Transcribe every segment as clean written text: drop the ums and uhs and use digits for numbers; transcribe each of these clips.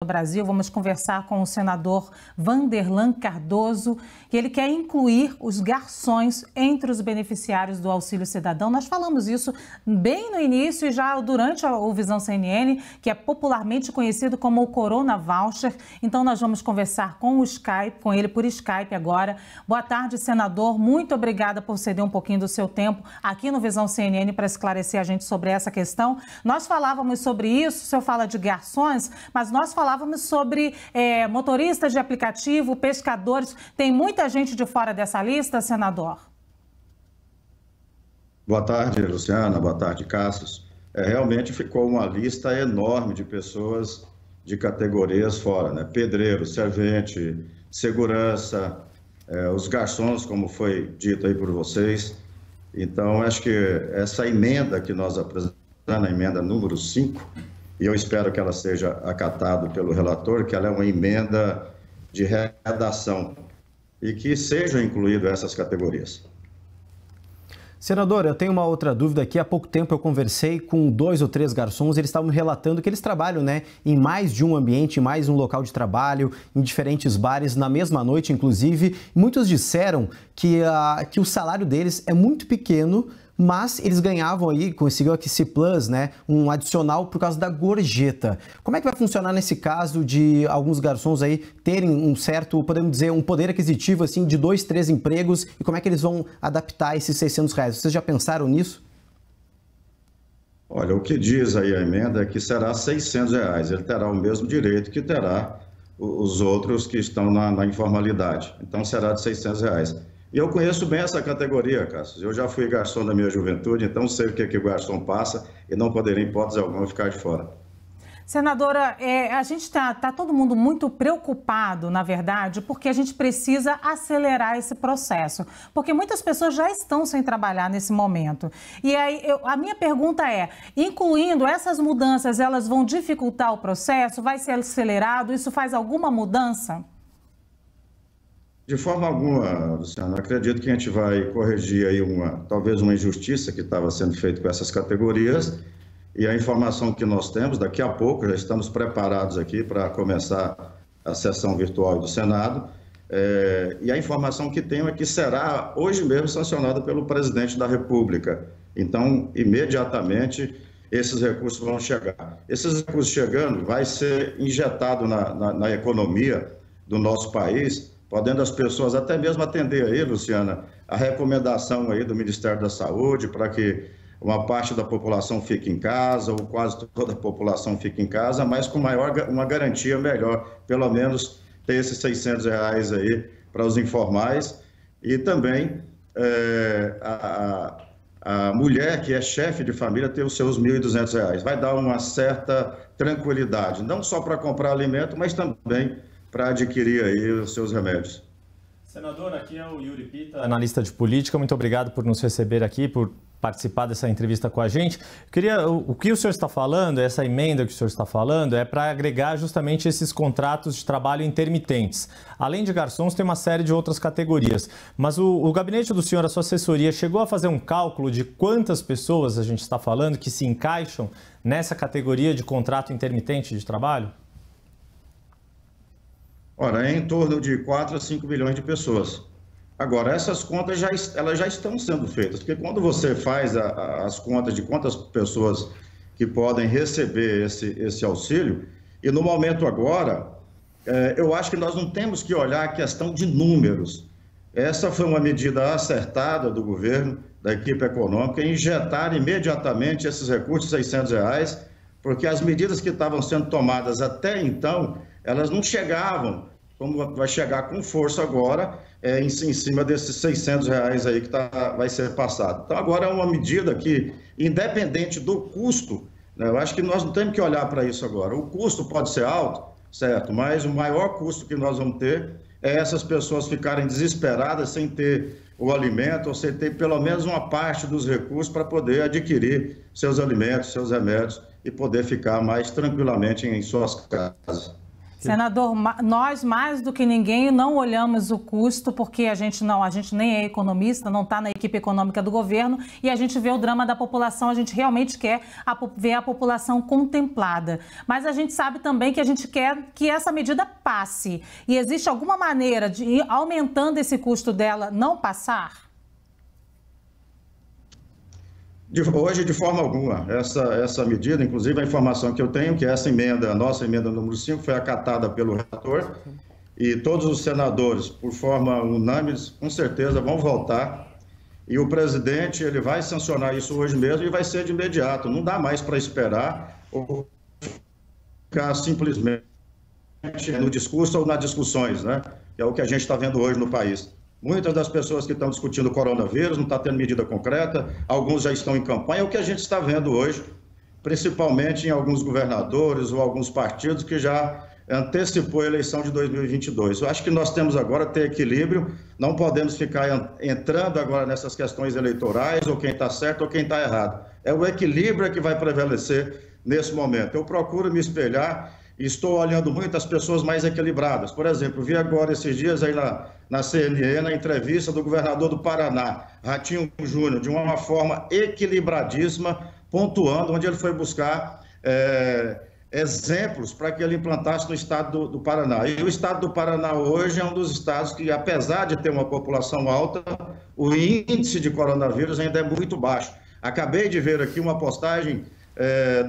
Brasil. Vamos conversar com o senador Vanderlan Cardoso, que ele quer incluir os garçons entre os beneficiários do Auxílio Cidadão. Nós falamos isso bem no início e já durante o Visão CNN, que é popularmente conhecido como o Corona Voucher. Então, nós vamos conversar com ele por Skype agora. Boa tarde, senador. Muito obrigada por ceder um pouquinho do seu tempo aqui no Visão CNN para esclarecer a gente sobre essa questão. Nós falávamos sobre isso, o senhor fala de garçons, mas nós falávamos sobre motoristas de aplicativo, pescadores. Tem muita gente de fora dessa lista, senador? Boa tarde, Luciana. Boa tarde, Cassius. Realmente ficou uma lista enorme de pessoas de categorias fora, né? Pedreiro, servente, segurança, os garçons, como foi dito aí por vocês. Então, acho que essa emenda que nós apresentamos, a emenda número 5, e eu espero que ela seja acatada pelo relator, que ela é uma emenda de redação e que sejam incluídas essas categorias. Senador, eu tenho uma outra dúvida aqui. Há pouco tempo eu conversei com 2 ou 3 garçons, eles estavam me relatando que eles trabalham, né, em mais de um ambiente, em mais um local de trabalho, em diferentes bares, na mesma noite, inclusive. Muitos disseram que o salário deles é muito pequeno, mas eles ganhavam aí, conseguiu aqui C+, né, um adicional por causa da gorjeta. Como é que vai funcionar nesse caso de alguns garçons aí terem um certo, podemos dizer, um poder aquisitivo assim de 2, 3 empregos, e como é que eles vão adaptar esses R$600? Vocês já pensaram nisso? Olha, o que diz aí a emenda é que será R$600. Ele terá o mesmo direito que terá os outros que estão na informalidade. Então será de R$600. E eu conheço bem essa categoria, Cássio. Eu já fui garçom da minha juventude, então sei o que o garçom passa e não poderia, em hipótese alguma, ficar de fora. Senadora, a gente está todo mundo muito preocupado, na verdade, porque a gente precisa acelerar esse processo. Porque muitas pessoas já estão sem trabalhar nesse momento. E aí, a minha pergunta é, incluindo essas mudanças, elas vão dificultar o processo? Vai ser acelerado? Isso faz alguma mudança? De forma alguma, Luciano, acredito que a gente vai corrigir aí talvez uma injustiça que estava sendo feita com essas categorias, e a informação que nós temos, daqui a pouco já estamos preparados aqui para começar a sessão virtual do Senado, e a informação que tenho é que será hoje mesmo sancionada pelo presidente da República. Então, imediatamente, esses recursos vão chegar. Esses recursos chegando, vai ser injetado na economia do nosso país, podendo as pessoas até mesmo atender aí, Luciana, a recomendação aí do Ministério da Saúde para que uma parte da população fique em casa, ou quase toda a população fique em casa, mas com uma garantia melhor, pelo menos ter esses R$600 aí para os informais. E também a mulher que é chefe de família ter os seus R$1.200. Vai dar uma certa tranquilidade, não só para comprar alimento, mas também para adquirir aí os seus remédios. Senador, aqui é o Yuri Pita, analista de política. Muito obrigado por nos receber aqui, por participar dessa entrevista com a gente. O que o senhor está falando, essa emenda que o senhor está falando, é para agregar justamente esses contratos de trabalho intermitentes. Além de garçons, tem uma série de outras categorias. Mas o gabinete do senhor, a sua assessoria, chegou a fazer um cálculo de quantas pessoas a gente está falando que se encaixam nessa categoria de contrato intermitente de trabalho? Ora, é em torno de 4 a 5 milhões de pessoas. Agora, essas contas elas já estão sendo feitas, porque quando você faz as contas de quantas pessoas que podem receber esse auxílio, e no momento agora, eu acho que nós não temos que olhar a questão de números. Essa foi uma medida acertada do governo, da equipe econômica, injetar imediatamente esses recursos, R$600, porque as medidas que estavam sendo tomadas até então, elas não chegavam, como vai chegar com força agora, em cima desses R$600 aí que vai ser passado. Então, agora é uma medida que, independente do custo, né, eu acho que nós não temos que olhar para isso agora. O custo pode ser alto, certo, mas o maior custo que nós vamos ter é essas pessoas ficarem desesperadas sem ter o alimento, ou sem ter pelo menos uma parte dos recursos para poder adquirir seus alimentos, seus remédios e poder ficar mais tranquilamente em suas casas. Senador, nós mais do que ninguém não olhamos o custo, porque a gente nem é economista, não está na equipe econômica do governo, e a gente vê o drama da população, a gente realmente quer ver a população contemplada. Mas a gente sabe também que a gente quer que essa medida passe. E existe alguma maneira de ir aumentando esse custo dela não passar? Hoje, de forma alguma, essa medida, inclusive a informação que eu tenho, que essa emenda, a nossa emenda número 5, foi acatada pelo relator, e todos os senadores, por forma unânime, com certeza vão votar, e o presidente ele vai sancionar isso hoje mesmo e vai ser de imediato. Não dá mais para esperar ou ficar simplesmente no discurso ou nas discussões, né? Que é o que a gente está vendo hoje no país. Muitas das pessoas que estão discutindo o coronavírus não estão tendo medida concreta, alguns já estão em campanha, é o que a gente está vendo hoje, principalmente em alguns governadores ou alguns partidos que já antecipou a eleição de 2022. Eu acho que nós temos agora que ter equilíbrio, não podemos ficar entrando agora nessas questões eleitorais, ou quem está certo ou quem está errado. É o equilíbrio que vai prevalecer nesse momento. Eu procuro me espelhar e estou olhando muito as pessoas mais equilibradas. Por exemplo, vi agora esses dias aí na CNN, na entrevista do governador do Paraná, Ratinho Júnior, de uma forma equilibradíssima, pontuando onde ele foi buscar exemplos para que ele implantasse no estado do Paraná. E o estado do Paraná hoje é um dos estados que, apesar de ter uma população alta, o índice de coronavírus ainda é muito baixo. Acabei de ver aqui uma postagem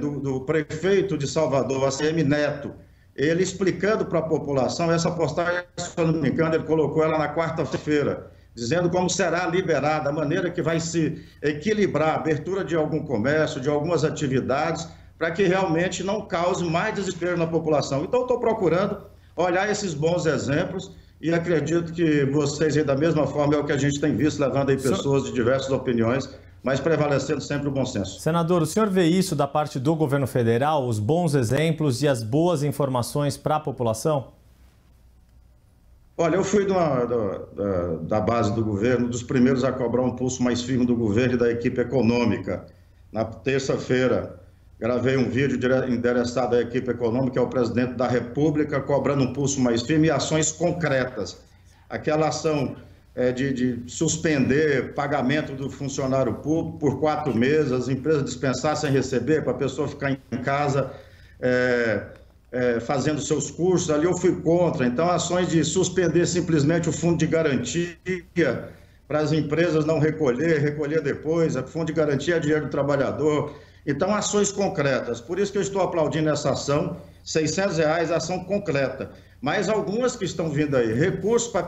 do prefeito de Salvador, ACM Neto, ele explicando para a população, essa postagem, se eu não me engano, ele colocou ela na quarta-feira, dizendo como será liberada, a maneira que vai se equilibrar a abertura de algum comércio, de algumas atividades, para que realmente não cause mais desespero na população. Então, estou procurando olhar esses bons exemplos e acredito que vocês, aí, da mesma forma, é o que a gente tem visto, levando aí pessoas de diversas opiniões, mas prevalecendo sempre o bom senso. Senador, o senhor vê isso da parte do governo federal, os bons exemplos e as boas informações para a população? Olha, eu fui da base do governo, dos primeiros a cobrar um pulso mais firme do governo e da equipe econômica. Na terça-feira, gravei um vídeo endereçado à equipe econômica, ao presidente da República, cobrando um pulso mais firme e ações concretas. Aquela ação de suspender pagamento do funcionário público por 4 meses, as empresas dispensar sem receber, para a pessoa ficar em casa fazendo seus cursos, ali eu fui contra. Então, ações de suspender simplesmente o fundo de garantia para as empresas não recolher depois, o fundo de garantia é dinheiro do trabalhador. Então, ações concretas. Por isso que eu estou aplaudindo essa ação, R$600, ação concreta. Mas algumas que estão vindo aí, recursos para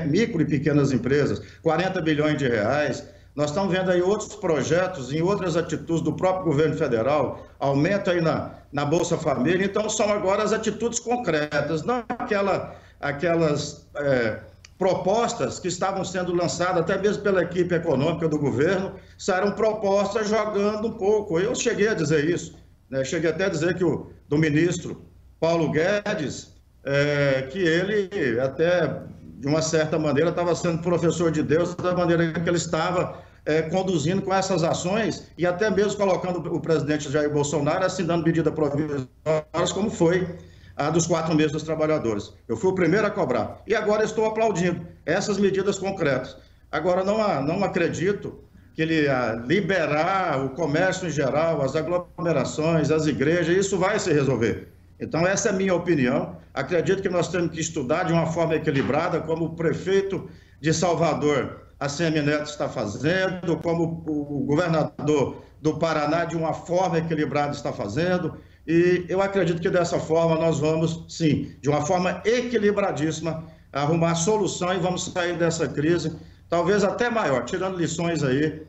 micro e pequenas empresas, 40 bilhões de reais. Nós estamos vendo aí outros projetos, em outras atitudes do próprio governo federal, aumento aí na Bolsa Família. Então, são agora as atitudes concretas, não aquelas propostas que estavam sendo lançadas, até mesmo pela equipe econômica do governo, eram propostas jogando um pouco. Eu cheguei a dizer isso, né? Cheguei até a dizer que do ministro Paulo Guedes, que ele até, de uma certa maneira, estava sendo professor de Deus, da maneira que ele estava conduzindo com essas ações e até mesmo colocando o presidente Jair Bolsonaro assinando medida provisória, como foi a dos 4 meses dos trabalhadores. Eu fui o primeiro a cobrar. E agora estou aplaudindo essas medidas concretas. Agora, não acredito que ele liberar o comércio em geral, as aglomerações, as igrejas, isso vai se resolver. Então, essa é a minha opinião. Acredito que nós temos que estudar de uma forma equilibrada, como o prefeito de Salvador, ACM Neto, está fazendo, como o governador do Paraná, de uma forma equilibrada, está fazendo. E eu acredito que dessa forma nós vamos, sim, de uma forma equilibradíssima, arrumar solução e vamos sair dessa crise, talvez até maior, tirando lições aí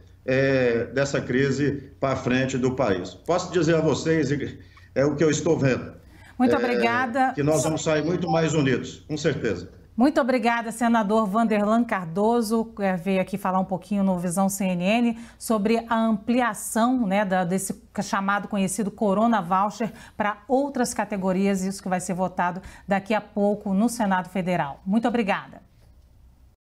dessa crise para frente do país. Posso dizer a vocês, é o que eu estou vendo. Muito obrigada. Que nós vamos sair muito mais unidos, com certeza. Muito obrigada, senador Vanderlan Cardoso, veio aqui falar um pouquinho no Visão CNN sobre a ampliação, né, desse chamado conhecido Corona Voucher para outras categorias, isso que vai ser votado daqui a pouco no Senado Federal. Muito obrigada.